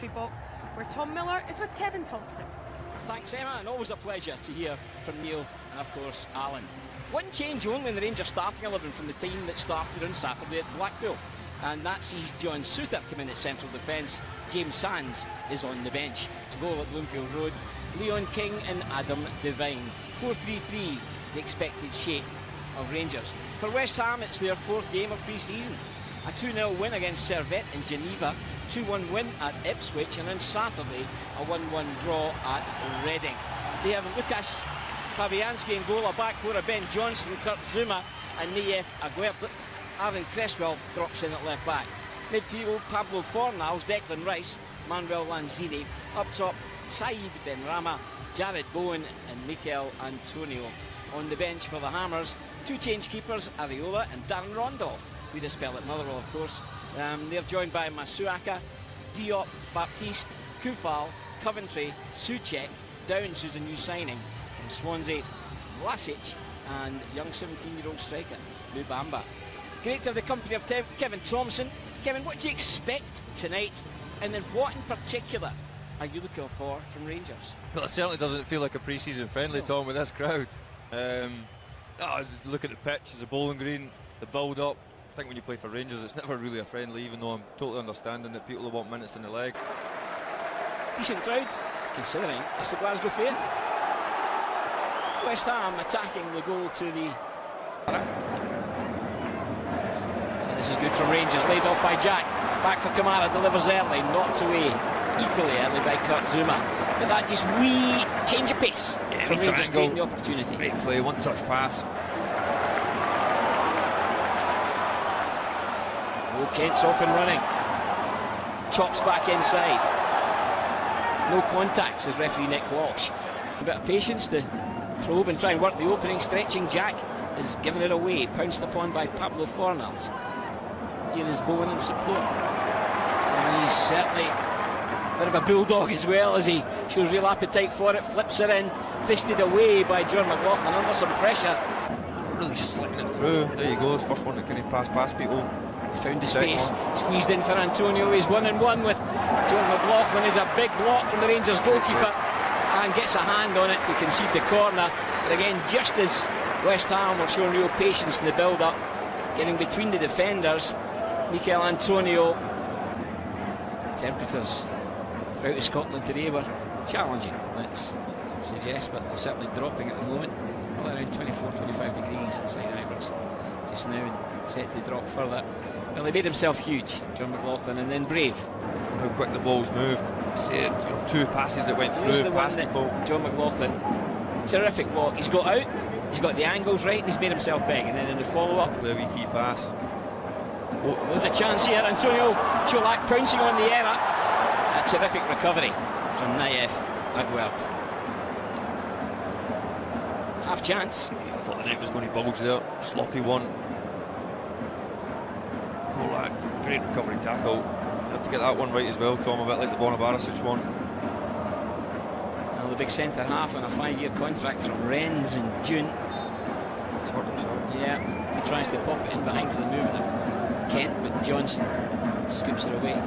commentary box, where Tom Miller is with Kevin Thompson. Thanks, Emma, and always a pleasure to hear from Neil and, of course, Alan. One change only in the Rangers starting 11 from the team that started on Saturday at Blackpool, and that sees John Souther come in at central defence. James Sands is on the bench. To goal at Bloomfield Road, Leon King and Adam Devine. 4-3-3, the expected shape of Rangers. For West Ham, it's their fourth game of pre-season. A 2-0 win against Servette in Geneva, 2-1 win at Ipswich, and on Saturday a 1-1 draw at Reading. They have Lucas Fabianski in goal, a back four of Ben Johnson, Kurt Zouma and Nayef Aguerd. Aaron Cresswell drops in at left back. Midfield, Pablo Fornals, Declan Rice, Manuel Lanzini. Up top, Said Benrahma, Jared Bowen and Mikel Antonio. On the bench for the Hammers, two change keepers, Areola and Darren Rondolph, with a spell at Motherwell, of course. They're joined by Masuaka, Diop, Baptiste, Kufal, Coventry, Soucek, Downs, who's a new signing from Swansea, Vlasic, and young 17-year-old striker, Lubamba. Great to have the company of Kevin Thompson. Kevin, what do you expect tonight, and then what in particular are you looking for from Rangers? Well, it certainly doesn't feel like a pre-season friendly, Tom, with this crowd. Look at the pitch, it's a bowling green, the build-up. I think when you play for Rangers, it's never really a friendly, even though I'm totally understanding that people want minutes in the leg. Decent crowd, considering it's the Glasgow Fair. West Ham attacking the goal to the... And this is good for Rangers, laid off by Jack. Back for Kamara, delivers early, knocked away equally early by Kurt Zouma. But that just wee change of pace from Rangers taking the opportunity. Great play, one-touch pass. Oh, Kent's off and running. Chops back inside. No contact, says referee Nick Walsh. A bit of patience to probe and try and work the opening. Stretching Jack is giving it away. Pounced upon by Pablo Fornals. Here is Bowen in support. And he's certainly a bit of a bulldog as well, as he shows real appetite for it. Flips it in. Fisted away by John McLaughlin under some pressure. Really slitting it through. There you go, first one that can pass past people. Found the space, squeezed in for Antonio. He's 1-on-1 with John McLaughlin. Is a big block from the Rangers goalkeeper and gets a hand on it to concede the corner. But again, just as West Ham were showing real patience in the build-up, getting between the defenders, Mikel Antonio. Temperatures throughout Scotland today were challenging, let's suggest, but they're certainly dropping at the moment. Probably around 24-25 degrees inside Ibrox just now, and set to drop further. Well, he made himself huge, John McLaughlin, and then brave. How quick the ball's moved. See it, two passes that went through past people. John McLaughlin, terrific block. He's got out, he's got the angles right, and he's made himself big. And then in the follow-up, the wee key pass. Oh, there's a chance here. Antonio Cholak pouncing on the error. A terrific recovery from Nayef Aguerd. Half chance. I thought the net was going to bulge there. Sloppy one. Cholak, great recovery tackle. You had to get that one right as well, Tom, a bit like the Bonabarasic one. Well, the big centre half on a 5-year contract from Rennes in June. He's hurt himself. Yeah, he tries to pop it in behind for the movement of Kent, but Johnson scoops it away.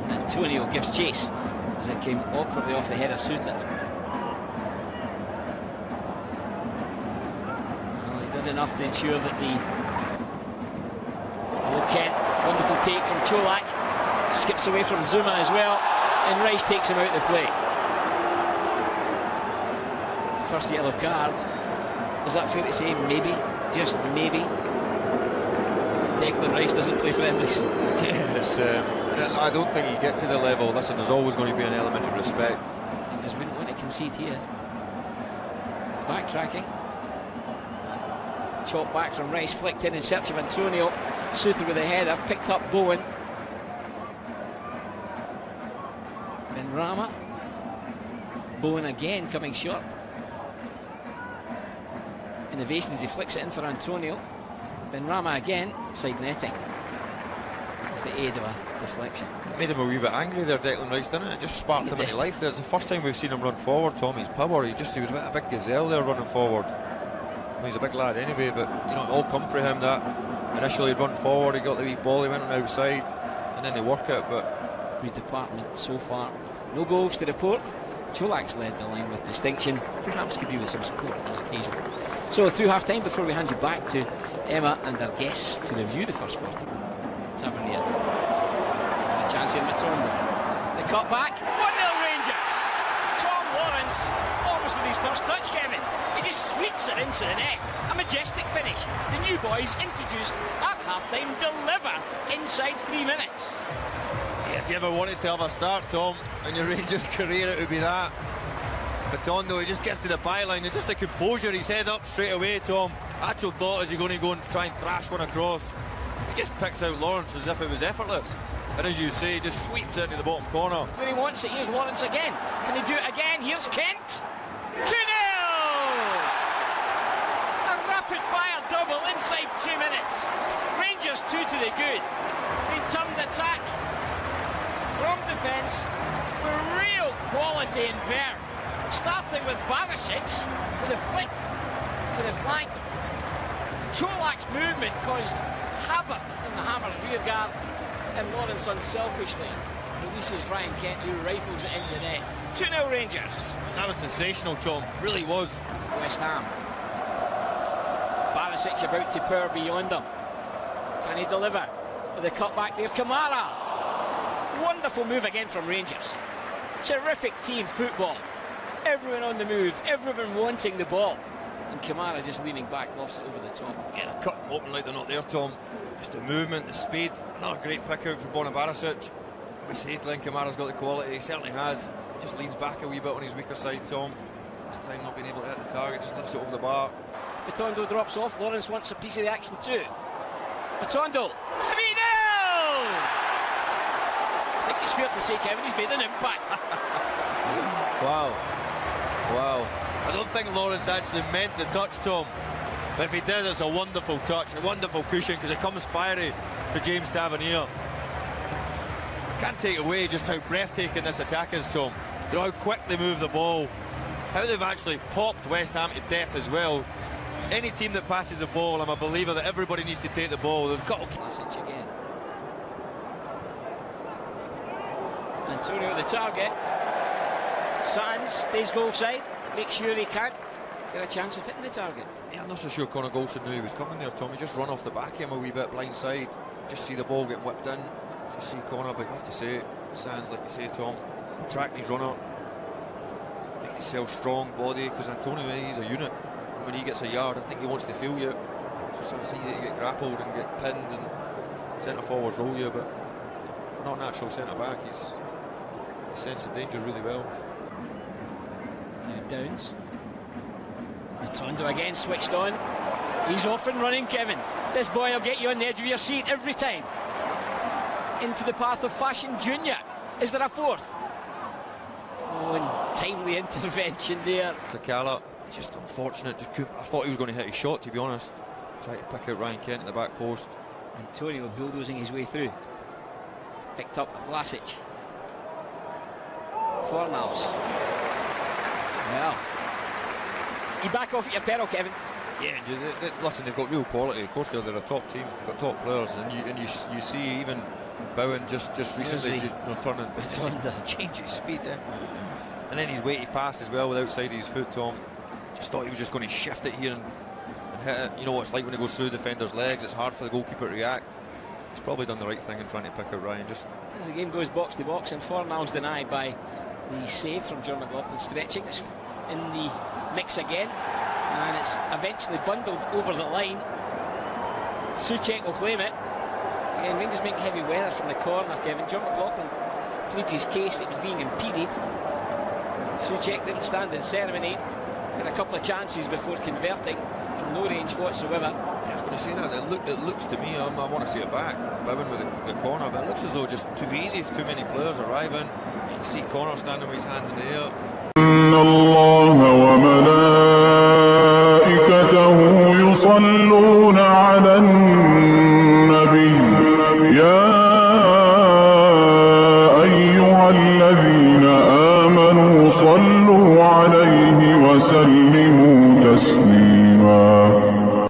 Antonio gives chase as it came awkwardly off the head of Souther. Well, he did enough to ensure that the... Oh, Kent, wonderful take from Cholak. Skips away from Zouma as well, and Rice takes him out of the play. First yellow card. Is that fair to say? Maybe, just maybe. Declan Rice doesn't play friendlies. Yes, I don't think you get to the level. Listen, there's always going to be an element of respect. He just wouldn't want to concede here. Backtracking. Chop back from Rice, flicked in search of Antonio. Souther with a header, picked up Bowen. Benrahma. Bowen again coming short. Innovation as he flicks it in for Antonio. Benrahma again, side netting with the aid of a deflection. It made him a wee bit angry there, Declan Rice, didn't it? It just sparked him into life. It's the first time we've seen him run forward, Tom. His power, he was a big gazelle there running forward. Well, he's a big lad anyway, but you know, it all come for him that initially he'd run forward, he got the wee ball, he went on the outside, and then they work it, but department so far. No goals to report. Cholak's led the line with distinction, perhaps could do with some support on occasion. So through half time, before we hand you back to Emma and our guests to review the first 40. Tavernier. A chance here, Matondo. The cut back. 1-0 Rangers. Tom Lawrence, almost with his first touch, Kevin. He just sweeps it into the net. A majestic finish. The new boys introduced at half time deliver inside 3 minutes. Yeah, if you ever wanted to have a start, Tom, in your Rangers career, it would be that. Matondo, he just gets to the byline and just the composure, he's head up straight away, Tom. Actual thought, is he going to go and try and thrash one across? He just picks out Lawrence as if it was effortless. And as you say, just sweeps it into the bottom corner. When he wants it, here's Lawrence again. Can he do it again? Here's Kent. 2-0! A rapid-fire double inside 2 minutes. Rangers 2 to the good. They turned attack from defence with real quality and verve. Starting with Barisic with a flick to the flank. Cholak's movement caused havoc in the Hammers rear guard, and Lawrence unselfishly releases Ryan Kent, who rifles it into the net. 2-0 Rangers. That was sensational, Tom. Really was. West Ham. Barisic about to power beyond them. Can he deliver? With the cutback there, Kamara. Wonderful move again from Rangers. Terrific team football. Everyone on the move, everyone wanting the ball. And Kamara just leaning back, lofts it over the top. Yeah, they cut them open like they're not there, Tom. Just the movement, the speed. Another great pick out for Barisic. We said Glenn Kamara's got the quality, he certainly has. Just leans back a wee bit on his weaker side, Tom. This time not being able to hit the target, just lifts it over the bar. Matondo drops off, Lawrence wants a piece of the action too. Matondo, 3-0! I think it's fair to say, Kevin, he's made an impact. Wow. Wow. I don't think Lawrence actually meant the touch, Tom. But if he did, it's a wonderful touch, a wonderful cushion, because it comes fiery for James Tavernier. Can't take away just how breathtaking this attack is, Tom. You know how quick they move the ball, how they've actually popped West Ham to death as well. Any team that passes the ball, I'm a believer that everybody needs to take the ball. They've got to... Message again. Antonio the target. Sands stays goal side. Make sure he can get a chance of hitting the target. Yeah, I'm not so sure Connor Golson knew he was coming there, Tom. He just run off the back of him a wee bit blind side. Just see the ball getting whipped in. Just see Connor, but you have to say, Sands, like you say, Tom, attracting his runner, making himself strong body, because Antonio, he's a unit. And when he gets a yard, I think he wants to feel you. So it's easy to get grappled and get pinned and centre forwards roll you, but not a natural centre back. He senses danger really well. Now Downs. Matondo again switched on. He's off and running, Kevin. This boy will get you on the edge of your seat every time. Into the path of Fashion Junior. Is there a fourth? Oh, and timely intervention there. Takala, just unfortunate. Just couldn't, I thought he was going to hit his shot, to be honest. Tried to pick out Ryan Kent at the back post. Antonio bulldozing his way through. Picked up Vlasic. Fornals. Well, you back off at your peril, Kevin. Yeah, listen, they've got real quality. Of course, they're a top team. They've got top players, and you see even Bowen just recently turning, change his speed, and then his weighty pass as well with outside his foot. Tom just thought he was just going to shift it here and hit it. You know what it's like when it goes through the defender's legs. It's hard for the goalkeeper to react. He's probably done the right thing in trying to pick out Ryan. Just as the game goes box to box, and Fornals denied by the save from John McLaughlin, stretching. It's in the mix again, and it's eventually bundled over the line. Souček will claim it. Again, Rangers making heavy weather from the corner, Kevin. John McLaughlin pleads his case that he was being impeded. Souček didn't stand in ceremony. Had a couple of chances before converting from no range whatsoever. Yeah, I was going to say that. It looks to me, I want to see it back. Bowen with the corner, but it looks as though just too easy if too many players arriving. You see Connor standing with his hand in the air. الله وملائكته يصلون على النبي يا أيها الذين آمنوا صلوا عليه وسلموا تسليما.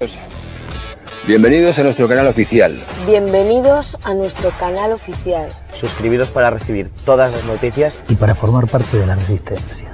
Bienvenidos a nuestro canal oficial. Bienvenidos a nuestro canal oficial. Suscribiros para recibir todas las noticias y para formar parte de la Resistencia.